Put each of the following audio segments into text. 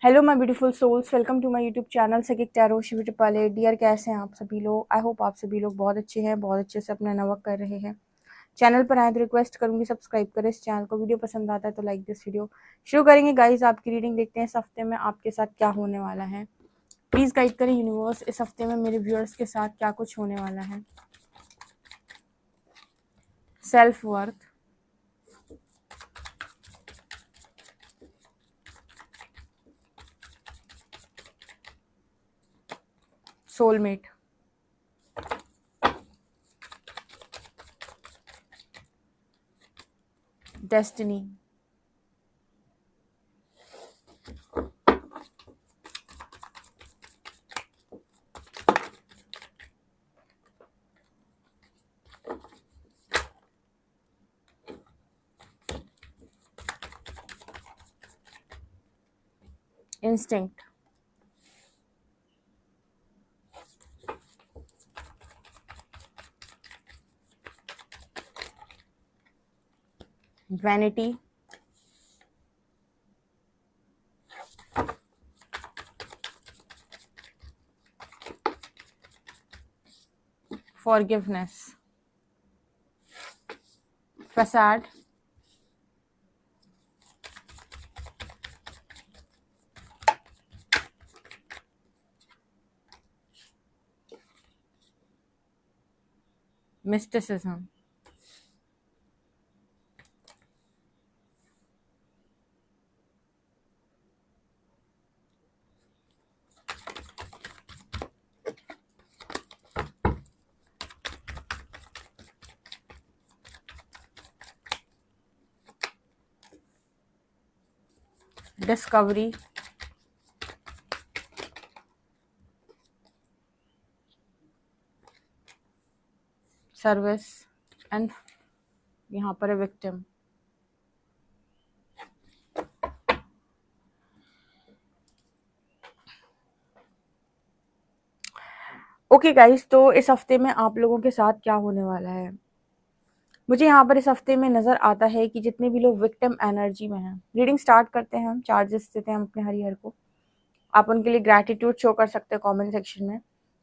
Hello my beautiful souls, welcome to my YouTube channel सकिक tarot Shiv triple. Dear, कैसे हैं आप सभी लोग? आई होप आप सभी लोग बहुत अच्छे हैं, बहुत अच्छे से अपना नवर्क कर रहे हैं। चैनल पर आए तो रिक्वेस्ट करूंगी सब्सक्राइब करें इस चैनल को। वीडियो पसंद आता है तो लाइक दिस वीडियो। शुरू करेंगे गाइज आपकी रीडिंग। देखते हैं इस हफ्ते में आपके साथ क्या होने वाला है। प्लीज गाइड करें यूनिवर्स, इस हफ्ते में मेरे व्यूअर्स के साथ क्या कुछ होने वाला है। Self worth, soulmate, destiny, instinct, vanity, forgiveness, facade, mysticism, discovery, service and यहाँ पर है विक्टिम। ओके गाइस, तो इस हफ्ते में आप लोगों के साथ क्या होने वाला है। मुझे यहाँ पर इस हफ्ते में नज़र आता है कि जितने भी लोग विक्टिम एनर्जी में हैं, रीडिंग स्टार्ट करते हैं हम, चार्जेस देते हैं हम अपने हरिहर को। आप उनके लिए ग्रैटिट्यूड शो कर सकते हैं कमेंट सेक्शन में।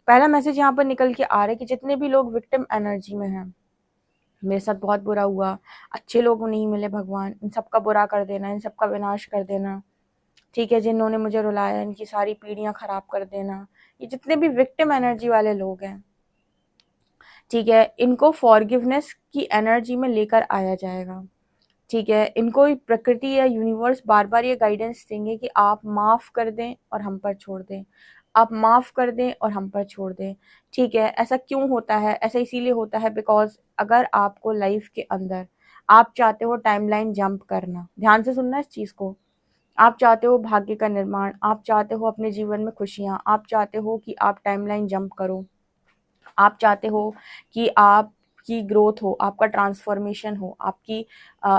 पहला मैसेज यहाँ पर निकल के आ रहा है कि जितने भी लोग विक्टिम एनर्जी में हैं, मेरे साथ बहुत बुरा हुआ, अच्छे लोग नहीं मिले भगवान, इन सबका बुरा कर देना, इन सबका विनाश कर देना, ठीक है, जिन्होंने मुझे रुलाया इनकी सारी पीढ़ियां खराब कर देना। ये जितने भी विक्टिम एनर्जी वाले लोग हैं, ठीक है, इनको फॉरगिवनेस की एनर्जी में लेकर आया जाएगा। ठीक है, इनको प्रकृति या यूनिवर्स बार बार ये गाइडेंस देंगे कि आप माफ़ कर दें और हम पर छोड़ दें, आप माफ़ कर दें और हम पर छोड़ दें। ठीक है, ऐसा क्यों होता है? ऐसा इसीलिए होता है बिकॉज अगर आपको लाइफ के अंदर आप चाहते हो टाइमलाइन जंप करना, ध्यान से सुनना इस चीज़ को, आप चाहते हो भाग्य का निर्माण, आप चाहते हो अपने जीवन में खुशियाँ, आप चाहते हो कि आप टाइमलाइन जंप करो, आप चाहते हो कि आपकी ग्रोथ हो, आपका ट्रांसफॉर्मेशन हो, आपकी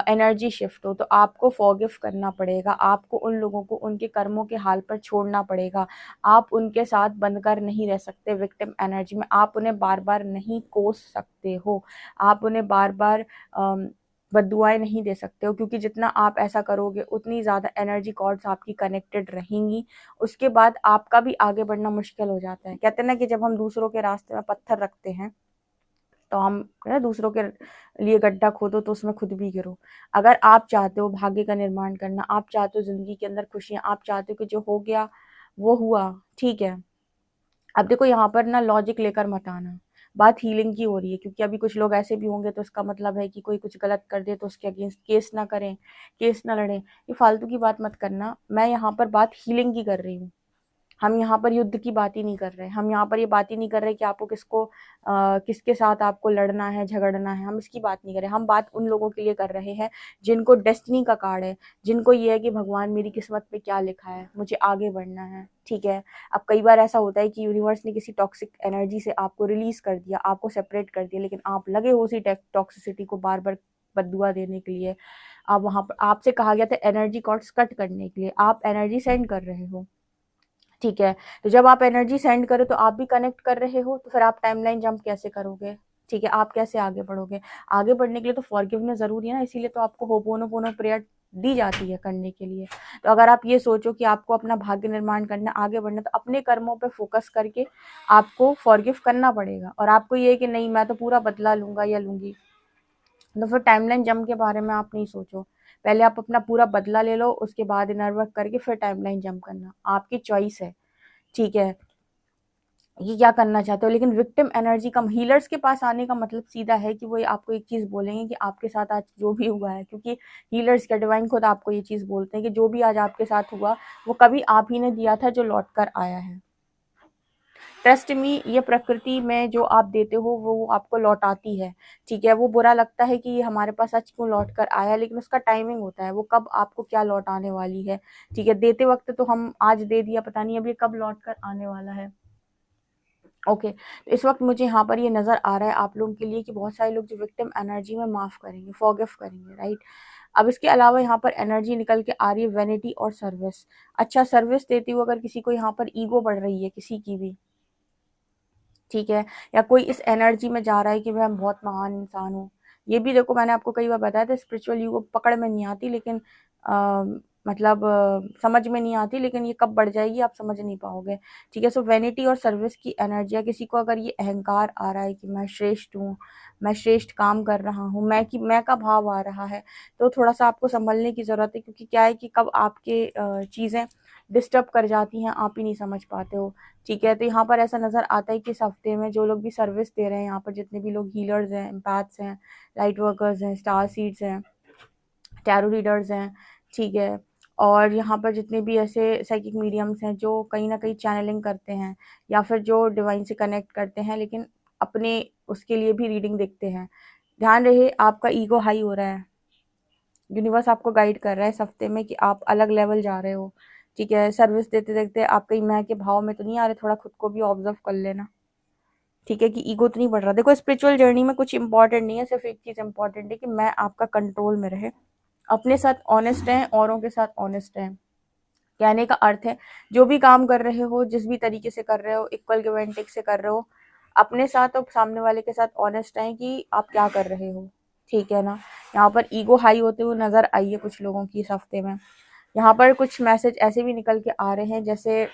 एनर्जी शिफ्ट हो, तो आपको फॉरगिव करना पड़ेगा। आपको उन लोगों को उनके कर्मों के हाल पर छोड़ना पड़ेगा। आप उनके साथ बंधकर नहीं रह सकते विक्टिम एनर्जी में। आप उन्हें बार बार नहीं कोस सकते हो, आप उन्हें बार बार बद्दुआएं नहीं दे सकते हो, क्योंकि जितना आप ऐसा करोगे उतनी ज़्यादा एनर्जी कॉर्ड्स आपकी कनेक्टेड रहेंगी। उसके बाद आपका भी आगे बढ़ना मुश्किल हो जाता है। कहते हैं ना कि जब हम दूसरों के रास्ते में पत्थर रखते हैं तो हम दूसरों के लिए गड्ढा खोदो तो उसमें खुद भी गिरो। अगर आप चाहते हो भाग्य का निर्माण करना, आप चाहते हो जिंदगी के अंदर खुशियां, आप चाहते हो कि जो हो गया वो हुआ, ठीक है। अब देखो यहाँ पर ना लॉजिक लेकर मत आना, बात हीलिंग की हो रही है, क्योंकि अभी कुछ लोग ऐसे भी होंगे तो इसका मतलब है कि कोई कुछ गलत कर दे तो उसके अगेंस्ट केस ना करें, केस ना लड़ें। ये फालतू की बात मत करना। मैं यहाँ पर बात हीलिंग की कर रही हूँ। हम यहाँ पर युद्ध की बात ही नहीं कर रहे, हम यहाँ पर ये बात ही नहीं कर रहे कि आपको किसके साथ आपको लड़ना है, झगड़ना है, हम इसकी बात नहीं कर रहे। हम बात उन लोगों के लिए कर रहे हैं जिनको डेस्टिनी का कार्ड है, जिनको ये है कि भगवान मेरी किस्मत में क्या लिखा है, मुझे आगे बढ़ना है। ठीक है, अब कई बार ऐसा होता है कि यूनिवर्स ने किसी टॉक्सिक एनर्जी से आपको रिलीज कर दिया, आपको सेपरेट कर दिया, लेकिन आप लगे हो उसी टॉक्सिसिटी को बार बार बद्दुआ देने के लिए। आप वहाँ पर आपसे कहा गया था एनर्जी कॉर्ड्स कट करने के लिए, आप एनर्जी सेंड कर रहे हो। ठीक है, तो जब आप एनर्जी सेंड करो तो आप भी कनेक्ट कर रहे हो, तो फिर आप टाइमलाइन जंप कैसे करोगे? ठीक है, आप कैसे आगे बढ़ोगे? आगे बढ़ने के लिए तो फॉरगिवनेस जरूरी है ना, इसीलिए तो आपको होपोनोपोनो प्रेयर दी जाती है करने के लिए। तो अगर आप ये सोचो कि आपको अपना भाग्य निर्माण करना, आगे बढ़ना, तो अपने कर्मों पे फोकस करके आपको फॉरगिव करना पड़ेगा। और आपको ये है कि नहीं मैं तो पूरा बदला लूंगा या लूंगी, तो फिर टाइमलाइन जंप के बारे में आप नहीं सोचो। पहले आप अपना पूरा बदला ले लो, उसके बाद इनर वर्क करके फिर टाइमलाइन जंप करना, आपकी चॉइस है। ठीक है, ये क्या करना चाहते हो। लेकिन विक्टिम एनर्जी का हीलर्स के पास आने का मतलब सीधा है कि वो आपको एक चीज बोलेंगे कि आपके साथ आज जो भी हुआ है, क्योंकि हीलर्स का डिवाइन खुद आपको ये चीज बोलते हैं कि जो भी आज आपके साथ हुआ वो कभी आप ही ने दिया था, जो लौट कर आया है। ट्रस्ट मी, ये प्रकृति में जो आप देते हो वो आपको लौटाती है। ठीक है, वो बुरा लगता है कि ये हमारे पास आज क्यों लौट कर आया, लेकिन उसका टाइमिंग होता है, वो कब आपको क्या लौटाने वाली है। ठीक है, देते वक्त तो हम आज दे दिया, पता नहीं अब ये कब लौट कर आने वाला है। ओके, तो इस वक्त मुझे यहाँ पर ये नज़र आ रहा है आप लोगों के लिए कि बहुत सारे लोग जो विक्टिम एनर्जी में माफ़ करेंगे, फॉरगिव करेंगे, राइट। अब इसके अलावा यहाँ पर एनर्जी निकल के आ रही है वैनिटी और सर्विस। अच्छा, सर्विस देती हुई अगर किसी को यहाँ पर ईगो बढ़ रही है किसी की भी, ठीक है, या कोई इस एनर्जी में जा रहा है कि मैं बहुत महान इंसान हूँ। ये भी देखो, मैंने आपको कई बार बताया था, स्पिरिचुअल ईगो पकड़ में नहीं आती, लेकिन मतलब समझ में नहीं आती, लेकिन ये कब बढ़ जाएगी आप समझ नहीं पाओगे। ठीक है, सो वैनिटी और सर्विस की एनर्जी है। किसी को अगर ये अहंकार आ रहा है कि मैं श्रेष्ठ हूँ, मैं श्रेष्ठ काम कर रहा हूँ, मैं का भाव आ रहा है, तो थोड़ा सा आपको संभलने की ज़रूरत है। क्योंकि क्या है कि कब आपके चीज़ें डिस्टर्ब कर जाती हैं आप ही नहीं समझ पाते हो। ठीक है, तो यहाँ पर ऐसा नज़र आता है कि इस हफ्ते में जो लोग भी सर्विस दे रहे हैं, यहाँ पर जितने भी लोग हीलर्स हैं, एम्पैथ्स हैं, लाइट वर्कर्स हैं, स्टार सीड्स हैं, टैरो रीडर्स हैं, ठीक है, और यहाँ पर जितने भी ऐसे साइकिक मीडियम्स हैं जो कहीं ना कहीं चैनलिंग करते हैं या फिर जो डिवाइन से कनेक्ट करते हैं, लेकिन अपने उसके लिए भी रीडिंग देखते हैं, ध्यान रहे आपका ईगो हाई हो रहा है। यूनिवर्स आपको गाइड कर रहा है इस हफ्ते में कि आप अलग लेवल जा रहे हो। ठीक है, सर्विस देते देखते आप कहीं मैं के भाव में तो नहीं आ रहे, थोड़ा खुद को भी ऑब्जर्व कर लेना। ठीक है, कि ईगो तो नहीं बढ़ रहा। देखो, स्पिरिचुअल जर्नी में कुछ इंपॉर्टेंट नहीं है, सिर्फ एक चीज़ इंपॉर्टेंट है कि मैं आपका कंट्रोल में रहे, अपने साथ ऑनेस्ट हैं, औरों के साथ ऑनेस्ट हैं। कहने का अर्थ है जो भी काम कर रहे हो, जिस भी तरीके से कर रहे हो, इक्वल गिव एंड टेक से कर रहे हो, अपने साथ और सामने वाले के साथ ऑनेस्ट हैं कि आप क्या कर रहे हो। ठीक है ना, यहाँ पर ईगो हाई होते हुए नजर आई है कुछ लोगों की इस हफ्ते में। यहाँ पर कुछ मैसेज ऐसे भी निकल के आ रहे हैं, जैसे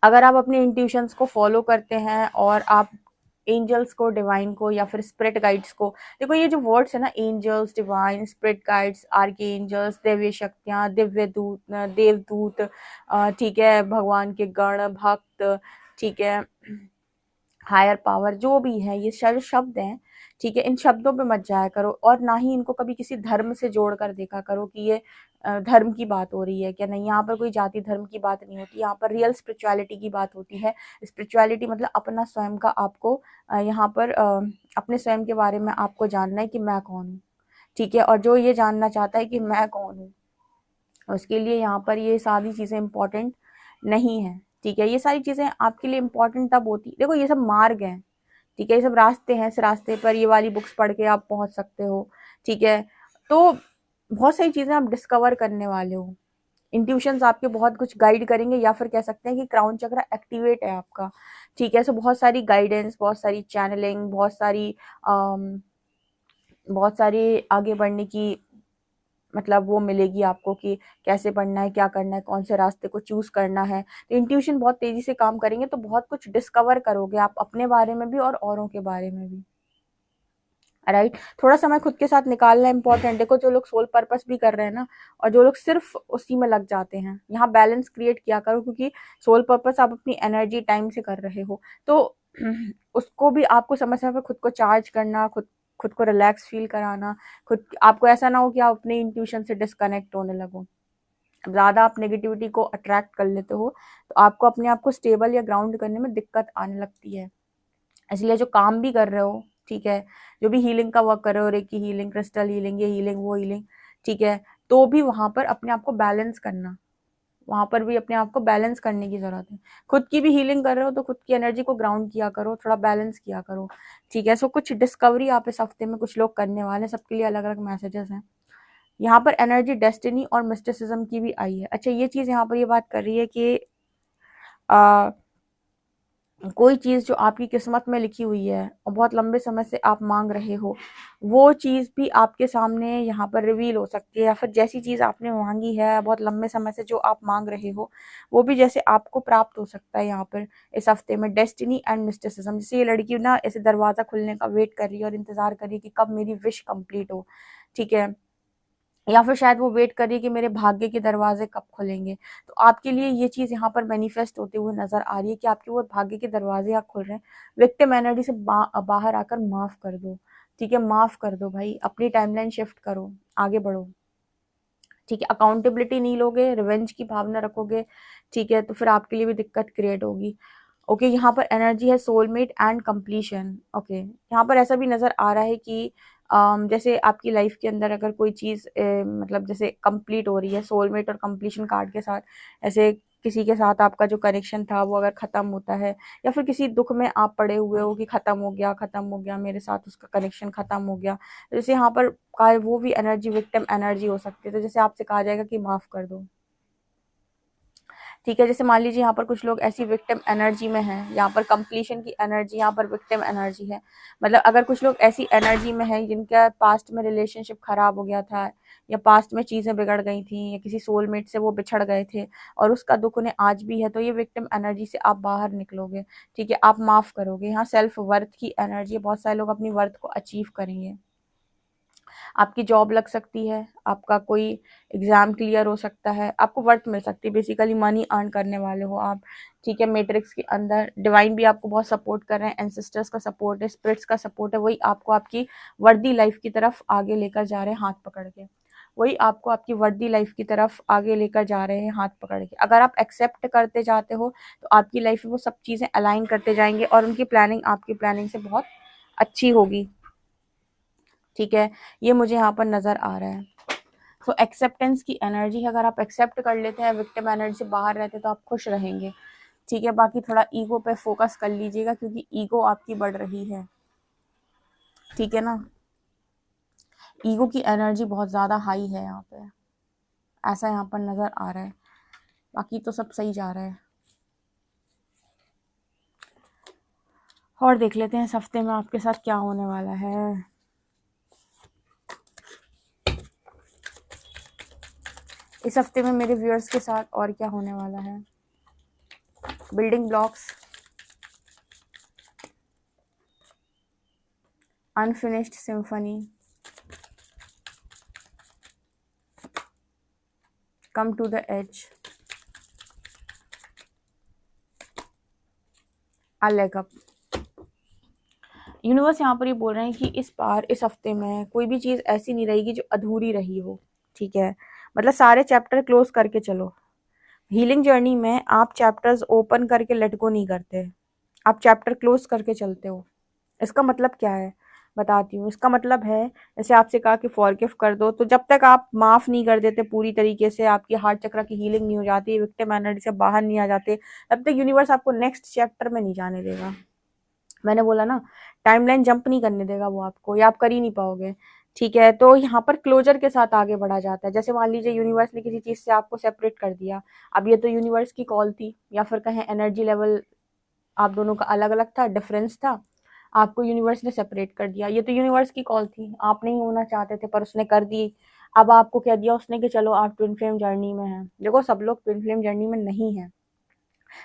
अगर आप अपने इंट्यूशंस को फॉलो करते हैं और आप एंजल्स को, डिवाइन को या फिर स्पिरिट गाइड्स को, देखो ये जो वर्ड्स है ना, angels, divine, spirit guides, archangels, दिव्य शक्तियाँ, दिव्य दूत, देवदूत, ठीक है, भगवान के गण भक्त, ठीक है, हायर पावर, जो भी है, ये सारे शब्द हैं। ठीक है, इन शब्दों पे मत जाया करो और ना ही इनको कभी किसी धर्म से जोड़ कर देखा करो कि ये धर्म की बात हो रही है क्या। नहीं, यहाँ पर कोई जाति धर्म की बात नहीं होती, यहाँ पर रियल स्पिरिचुअलिटी की बात होती है। स्पिरिचुअलिटी मतलब अपना स्वयं का आपको यहाँ पर अपने स्वयं के बारे में आपको जानना है कि मैं कौन हूँ। ठीक है, और जो ये जानना चाहता है कि मैं कौन हूँ, उसके लिए यहाँ पर ये सारी चीज़ें इंपॉर्टेंट नहीं है। ठीक है, ये सारी चीज़ें आपके लिए इंपॉर्टेंट तब होती, देखो ये सब मार्ग हैं। ठीक है, ये सब रास्ते हैं, इस रास्ते पर ये वाली बुक्स पढ़ के आप पहुंच सकते हो। ठीक है, तो बहुत सारी चीज़ें आप डिस्कवर करने वाले हो। इंट्यूशंस आपके बहुत कुछ गाइड करेंगे, या फिर कह सकते हैं कि क्राउन चक्र एक्टिवेट है आपका। ठीक है, सो बहुत सारी गाइडेंस, बहुत सारी चैनलिंग, बहुत सारी आगे बढ़ने की मतलब वो मिलेगी आपको कि कैसे पढ़ना है, क्या करना है, कौन से रास्ते को चूज करना है। तो इंट्यूशन बहुत तेजी से काम करेंगे, तो बहुत कुछ डिस्कवर करोगे आप अपने बारे में भी और औरों के बारे में भी। राइट, थोड़ा समय खुद के साथ निकालना इंपॉर्टेंट। देखो, जो लोग सोल पर्पस भी कर रहे हैं ना, और जो लोग सिर्फ उसी में लग जाते हैं, यहाँ बैलेंस क्रिएट किया करो, क्योंकि सोल पर्पस आप अपनी एनर्जी टाइम से कर रहे हो, तो उसको भी आपको समय समय पर खुद को चार्ज करना, खुद खुद को रिलैक्स फील कराना। खुद आपको ऐसा ना हो कि आप अपने इंट्यूशन से डिस्कनेक्ट होने लगो। ज़्यादा आप नेगेटिविटी को अट्रैक्ट कर लेते हो, तो आपको अपने आप को स्टेबल या ग्राउंड करने में दिक्कत आने लगती है। इसलिए जो काम भी कर रहे हो, ठीक है, जो भी हीलिंग का वर्क कर रहे हो, रेकी हीलिंग, क्रिस्टल हीलिंग, ये हीलिंग, वो हीलिंग, ठीक है, तो भी वहाँ पर अपने आप को बैलेंस करना, वहाँ पर भी अपने आप को बैलेंस करने की ज़रूरत है। खुद की भी हीलिंग कर रहे हो तो खुद की एनर्जी को ग्राउंड किया करो, थोड़ा बैलेंस किया करो। ठीक है, सो कुछ डिस्कवरी आप इस हफ्ते में कुछ लोग करने वाले हैं, सबके लिए अलग अलग मैसेजेस हैं। यहाँ पर एनर्जी डेस्टिनी और मिस्टिसिज्म की भी आई है। अच्छा, ये चीज़ यहाँ पर ये बात कर रही है कि कोई चीज़ जो आपकी किस्मत में लिखी हुई है और बहुत लंबे समय से आप मांग रहे हो, वो चीज़ भी आपके सामने यहाँ पर रिवील हो सकती है, या फिर जैसी चीज़ आपने मांगी है बहुत लंबे समय से जो आप मांग रहे हो, वो भी जैसे आपको प्राप्त हो सकता है यहाँ पर इस हफ्ते में। डेस्टिनी एंड मिस्टिसिज्म, जैसे ये लड़की ना ऐसे दरवाज़ा खुलने का वेट कर रही है और इंतज़ार कर रही है कि कब मेरी विश कंप्लीट हो, ठीक है, या फिर शायद वो वेट कर रही है कि मेरे भाग्य के दरवाजे कब खुलेंगे। तो आपके लिए ये चीज़ यहाँ पर मैनिफेस्ट होते हुए नज़र आ रही है कि आपके वो भाग्य के दरवाजे आप खुल रहे हैं। विक्टिम एनर्जी से बाहर आकर माफ़ कर दो, ठीक है? माफ़ कर दो भाई, अपनी टाइमलाइन शिफ्ट करो, आगे बढ़ो, ठीक है? अकाउंटेबिलिटी नहीं लोगे, रिवेंज की भावना रखोगे, ठीक है? तो फिर आपके लिए भी दिक्कत क्रिएट होगी। ओके, यहाँ पर एनर्जी है सोलमेट एंड कंप्लीशन। ओके, यहाँ पर ऐसा भी नज़र आ रहा है कि जैसे आपकी लाइफ के अंदर अगर कोई चीज़ मतलब जैसे कंप्लीट हो रही है सोलमेट और कंप्लीशन कार्ड के साथ, ऐसे किसी के साथ आपका जो कनेक्शन था वो अगर ख़त्म होता है, या फिर किसी दुख में आप पड़े हुए हो कि ख़त्म हो गया मेरे साथ उसका कनेक्शन ख़त्म हो गया, तो जैसे यहाँ पर का वो भी एनर्जी विक्टिम एनर्जी हो सकती है। तो जैसे आपसे कहा जाएगा कि माफ़ कर दो, ठीक है? जैसे मान लीजिए यहाँ पर कुछ लोग ऐसी विक्टिम एनर्जी में हैं, यहाँ पर कंप्लीशन की एनर्जी, यहाँ पर विक्टिम एनर्जी है। मतलब अगर कुछ लोग ऐसी एनर्जी में हैं जिनका पास्ट में रिलेशनशिप खराब हो गया था, या पास्ट में चीज़ें बिगड़ गई थी, या किसी सोलमेट से वो बिछड़ गए थे और उसका दुख उन्हें आज भी है, तो ये विक्टिम एनर्जी से आप बाहर निकलोगे, ठीक है? आप माफ़ करोगे। यहाँ सेल्फ वर्थ की एनर्जी है, बहुत सारे लोग अपनी वर्थ को अचीव करेंगे। आपकी जॉब लग सकती है, आपका कोई एग्ज़ाम क्लियर हो सकता है, आपको वर्क मिल सकती है, बेसिकली मनी अर्न करने वाले हो आप, ठीक है? मैट्रिक्स के अंदर डिवाइन भी आपको बहुत सपोर्ट कर रहे हैं, एंसेस्टर्स का सपोर्ट है, स्पिरिट्स का सपोर्ट है, वही आपको आपकी वर्दी लाइफ की तरफ आगे लेकर जा रहे हैं हाथ पकड़ के। वही आपको आपकी वर्दी लाइफ की तरफ आगे लेकर जा रहे हैं हाथ पकड़ के। अगर आप एक्सेप्ट करते जाते हो, तो आपकी लाइफ में वो सब चीज़ें अलाइन करते जाएँगे और उनकी प्लानिंग आपकी प्लानिंग से बहुत अच्छी होगी, ठीक है? ये मुझे यहाँ पर नज़र आ रहा है। तो एक्सेप्टेंस की एनर्जी है, अगर आप एक्सेप्ट कर लेते हैं, विक्टिम एनर्जी से बाहर रहते हैं, तो आप खुश रहेंगे, ठीक है? बाकी थोड़ा ईगो पे फोकस कर लीजिएगा क्योंकि ईगो आपकी बढ़ रही है, ठीक है ना? ईगो की एनर्जी बहुत ज़्यादा हाई है यहाँ पे, ऐसा यहाँ पर नज़र आ रहा है। बाकी तो सब सही जा रहा है। और देख लेते हैं इस हफ्ते में आपके साथ क्या होने वाला है। इस हफ्ते में मेरे व्यूअर्स के साथ और क्या होने वाला है। Building blocks, unfinished symphony, come to the edge, a leg up. Universe यहाँ पर ये बोल रहे हैं कि इस बार इस हफ्ते में कोई भी चीज़ ऐसी नहीं रहेगी जो अधूरी रही हो, ठीक है? मतलब सारे चैप्टर क्लोज करके चलो। हीलिंग जर्नी में आप चैप्टर्स ओपन करके लेट गो नहीं करते, आप चैप्टर क्लोज करके चलते हो। इसका मतलब क्या है बताती हूँ। इसका मतलब है, जैसे आपसे कहा कि फॉरगिव कर दो, तो जब तक आप माफ़ नहीं कर देते पूरी तरीके से, आपकी हार्ट चक्र की हीलिंग नहीं हो जाती, विक्टिम एनर्जी से बाहर नहीं आ जाते, तब तक यूनिवर्स आपको नेक्स्ट चैप्टर में नहीं जाने देगा। मैंने बोला ना, टाइमलाइन जंप नहीं करने देगा वो आपको, या आप कर ही नहीं पाओगे, ठीक है? तो यहाँ पर क्लोजर के साथ आगे बढ़ा जाता है। जैसे मान लीजिए यूनिवर्स ने किसी चीज़ से आपको सेपरेट कर दिया, अब ये तो यूनिवर्स की कॉल थी, या फिर कहें एनर्जी लेवल आप दोनों का अलग अलग था, डिफरेंस था, आपको यूनिवर्स ने सेपरेट कर दिया। ये तो यूनिवर्स की कॉल थी, आप नहीं होना चाहते थे पर उसने कर दी। अब आपको कह दिया उसने कि चलो आप ट्विन फ्लेम जर्नी में हैं। देखो, सब लोग ट्विन फ्लेम जर्नी में नहीं हैं,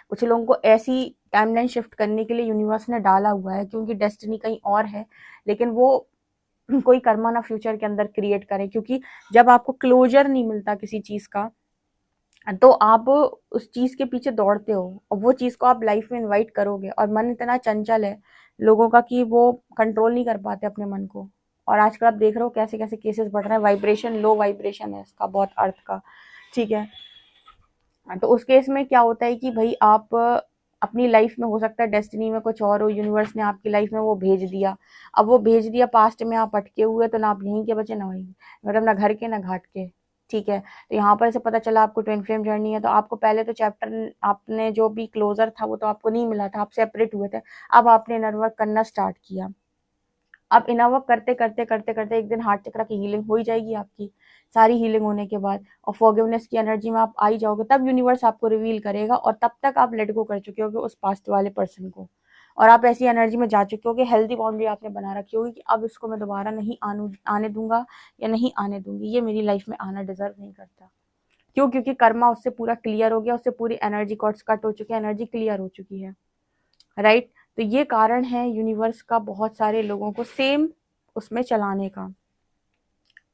कुछ लोगों को ऐसी टाइमलाइन शिफ्ट करने के लिए यूनिवर्स ने डाला हुआ है क्योंकि डेस्टिनी कहीं और है, लेकिन वो कोई कर्मा ना फ्यूचर के अंदर क्रिएट करे, क्योंकि जब आपको क्लोजर नहीं मिलता किसी चीज़ का, तो आप उस चीज़ के पीछे दौड़ते हो और वो चीज़ को आप लाइफ में इनवाइट करोगे, और मन इतना चंचल है लोगों का कि वो कंट्रोल नहीं कर पाते अपने मन को। और आजकल आप देख रहे हो कैसे कैसे केसेस बढ़ रहे हैं, वाइब्रेशन लो वाइब्रेशन है इसका बहुत अर्थ का, ठीक है? तो उस केस में क्या होता है कि भाई आप अपनी लाइफ में, हो सकता है डेस्टिनी में कुछ और हो, यूनिवर्स ने आपकी लाइफ में वो भेज दिया। अब वो भेज दिया, पास्ट में आप अटके हुए, तो ना आप यहीं के बचे ना वहीं, मतलब ना घर के ना घाट के, ठीक है? तो यहाँ पर से पता चला आपको ट्विन फ्लेम जर्नी है, तो आपको पहले तो चैप्टर आपने जो भी क्लोजर था वो तो आपको नहीं मिला था, आप सेपरेट हुए थे। अब आपने इनर वर्क करना स्टार्ट किया, आप इनर वर्क करते करते करते करते एक दिन हार्ट चक्र की हीलिंग हो ही जाएगी आपकी। सारी हीलिंग होने के बाद और फॉरगिवनेस की एनर्जी में आप आ ही जाओगे, तब यूनिवर्स आपको रिवील करेगा और तब तक आप लेट गो कर चुके होगे उस पास्ट वाले पर्सन को, और आप ऐसी एनर्जी में जा चुके होगे, हेल्दी बाउंड्री आपने बना रखी होगी कि अब इसको मैं दोबारा नहीं आने दूंगा या नहीं आने दूंगी, ये मेरी लाइफ में आना डिजर्व नहीं करता। क्यों? क्योंकि कर्मा उससे पूरा क्लियर हो गया, उससे पूरी एनर्जी कॉर्ड्स कट हो चुके हैं, एनर्जी क्लियर हो चुकी है, राइट। तो ये कारण है यूनिवर्स का बहुत सारे लोगों को सेम उसमें चलाने का,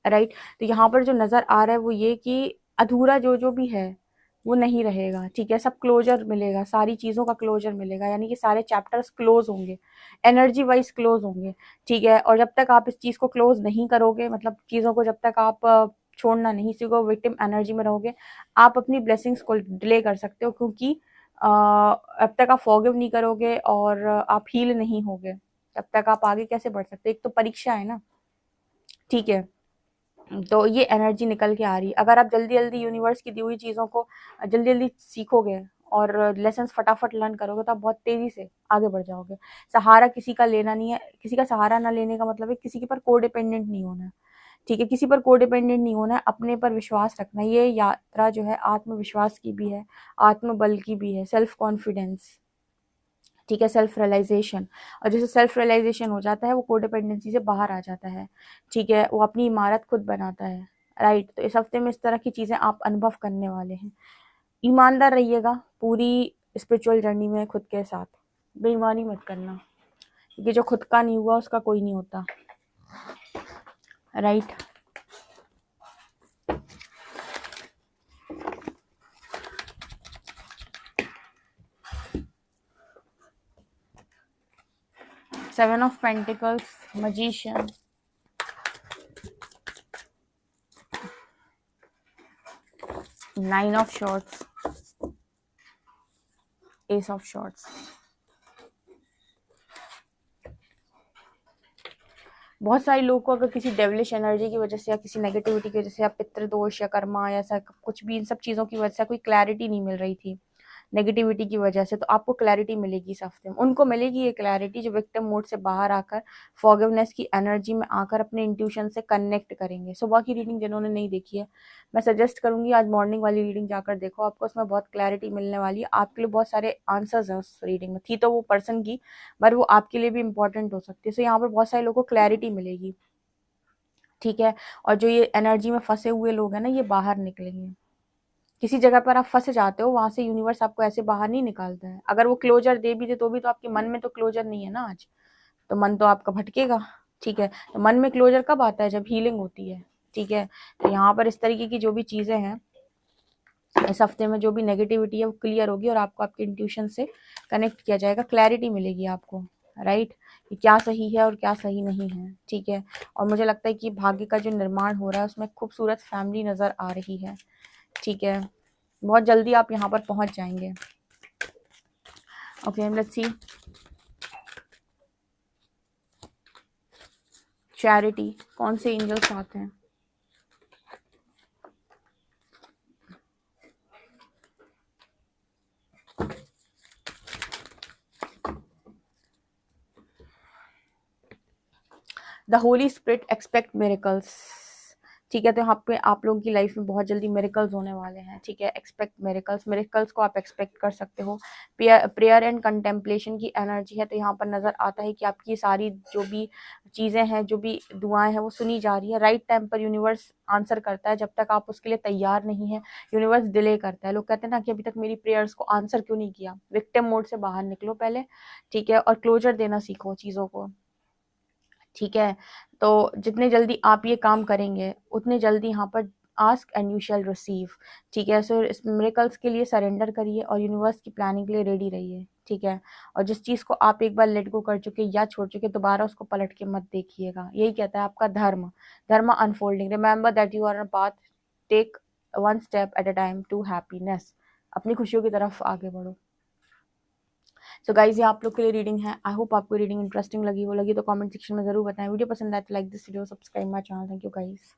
राइट। तो यहाँ पर जो नज़र आ रहा है वो ये कि अधूरा जो जो भी है वो नहीं रहेगा, ठीक है। सब क्लोजर मिलेगा, सारी चीज़ों का क्लोजर मिलेगा, यानी कि सारे चैप्टर्स क्लोज होंगे, एनर्जी वाइज क्लोज होंगे, ठीक है। और जब तक आप इस चीज़ को क्लोज नहीं करोगे, मतलब चीज़ों को जब तक आप छोड़ना नहीं सीखो, विक्टिम एनर्जी में रहोगे, आप अपनी ब्लेसिंग्स को डिले कर सकते हो, क्योंकि अब तक आप फॉरगिव नहीं करोगे और आप हील नहीं होगे, तब तक आप आगे कैसे बढ़ सकते हो? एक तो परीक्षा है ना, ठीक है। तो ये एनर्जी निकल के आ रही है। अगर आप जल्दी जल्दी यूनिवर्स की दी हुई चीज़ों को जल्दी जल्दी सीखोगे और लेसन्स फटाफट लर्न करोगे, तो आप बहुत तेज़ी से आगे बढ़ जाओगे। सहारा किसी का लेना नहीं है, किसी का सहारा ना लेने का मतलब है किसी के पर को डिपेंडेंट नहीं होना है, ठीक है। किसी पर को डिपेंडेंट नहीं होना है, अपने पर विश्वास रखना। ये यात्रा जो है आत्मविश्वास की भी है, आत्मबल की भी है, सेल्फ कॉन्फिडेंस, ठीक है, सेल्फ रियलाइजेशन। और जैसे सेल्फ रियलाइजेशन हो जाता है, वो कोडिपेंडेंसी से बाहर आ जाता है, ठीक है, वो अपनी इमारत खुद बनाता है, राइट। तो इस हफ्ते में इस तरह की चीज़ें आप अनुभव करने वाले हैं। ईमानदार रहिएगा पूरी स्पिरिचुअल जर्नी में खुद के साथ, बेईमानी मत करना, क्योंकि जो खुद का नहीं हुआ उसका कोई नहीं होता, right. Seven of pentacles, magician, nine of shorts, S of shorts. बहुत सारे लोगों को अगर किसी डेविलिश एनर्जी की वजह से या किसी नेगेटिविटी की वजह से या पितृदोष या कर्मा या ऐसा कुछ भी, इन सब चीज़ों की वजह से कोई क्लैरिटी नहीं मिल रही थी नेगेटिविटी की वजह से, तो आपको क्लैरिटी मिलेगी इस हफ्ते में। उनको मिलेगी ये क्लैरिटी जो विक्टिम मोड से बाहर आकर फॉरगिवनेस की एनर्जी में आकर अपने इंट्यूशन से कनेक्ट करेंगे। सुबह की रीडिंग जिन्होंने नहीं देखी है, मैं सजेस्ट करूंगी आज मॉर्निंग वाली रीडिंग जाकर देखो, आपको उसमें बहुत क्लैरिटी मिलने वाली है। आपके लिए बहुत सारे आंसर्स हैं उस रीडिंग में, थी तो वो पर्सन की, पर वो आपके लिए भी इंपॉर्टेंट हो सकती है। सो यहाँ पर बहुत सारे लोगों को क्लैरिटी मिलेगी, ठीक है। और जो ये एनर्जी में फंसे हुए लोग हैं ना, ये बाहर निकलेंगे। किसी जगह पर आप फंसे जाते हो, वहां से यूनिवर्स आपको ऐसे बाहर नहीं निकालता है। अगर वो क्लोजर दे भी दे तो भी तो आपके मन में तो क्लोजर नहीं है ना आज, तो मन तो आपका भटकेगा, ठीक है। तो मन में क्लोजर कब आता है? जब हीलिंग होती है, ठीक है। तो यहाँ पर इस तरीके की जो भी चीजें हैं इस हफ्ते में, जो भी नेगेटिविटी है वो क्लियर होगी और आपको आपके इंट्यूशन से कनेक्ट किया जाएगा, क्लैरिटी मिलेगी आपको, राइट, कि क्या सही है और क्या सही नहीं है, ठीक है। और मुझे लगता है कि भाग्य का जो निर्माण हो रहा है उसमें खूबसूरत फैमिली नजर आ रही है, ठीक है। बहुत जल्दी आप यहाँ पर पहुंच जाएंगे। ओके, लेट्स सी चैरिटी, कौन से एंजल्स आते हैं? The Holi spirit expect miracles, ठीक है। तो यहाँ पे आप लोगों की लाइफ में बहुत जल्दी मिरेकल्स होने वाले हैं, ठीक है। एक्सपेक्ट मिरेकल्स, मिरेकल्स को आप एक्सपेक्ट कर सकते हो। प्रेयर एंड कंटेम्पलेशन की एनर्जी है, तो यहाँ पर नज़र आता है कि आपकी सारी जो भी चीज़ें हैं, जो भी दुआएं हैं वो सुनी जा रही है। राइट टाइम पर यूनिवर्स आंसर करता है, जब तक आप उसके लिए तैयार नहीं है यूनिवर्स डिले करता है। लोग कहते हैं ना कि अभी तक मेरी प्रेयर्स को आंसर क्यों नहीं किया। विक्टिम मोड से बाहर निकलो पहले, ठीक है, और क्लोजर देना सीखो चीज़ों को, ठीक है। तो जितने जल्दी आप ये काम करेंगे उतने जल्दी यहाँ पर ask and you shall receive, ठीक है। सो इस मिरेकल्स के लिए सरेंडर करिए और यूनिवर्स की प्लानिंग के लिए रेडी रहिए, ठीक है। और जिस चीज़ को आप एक बार लेट गो कर चुके या छोड़ चुके, दोबारा उसको पलट के मत देखिएगा। यही कहता है आपका धर्म, dharma unfolding. Remember that you are on path, take one step at a time to happiness. अपनी खुशियों की तरफ आगे बढ़ो। सो गाइज, ये आप लोग के लिए रीडिंग है। आई होप आपको रीडिंग इंटरेस्टिंग लगी, वो लगी तो कमेंट सेक्शन में जरूर बताएं। वीडियो पसंद आए तो like this video, subscribe my channel. Thank you guys.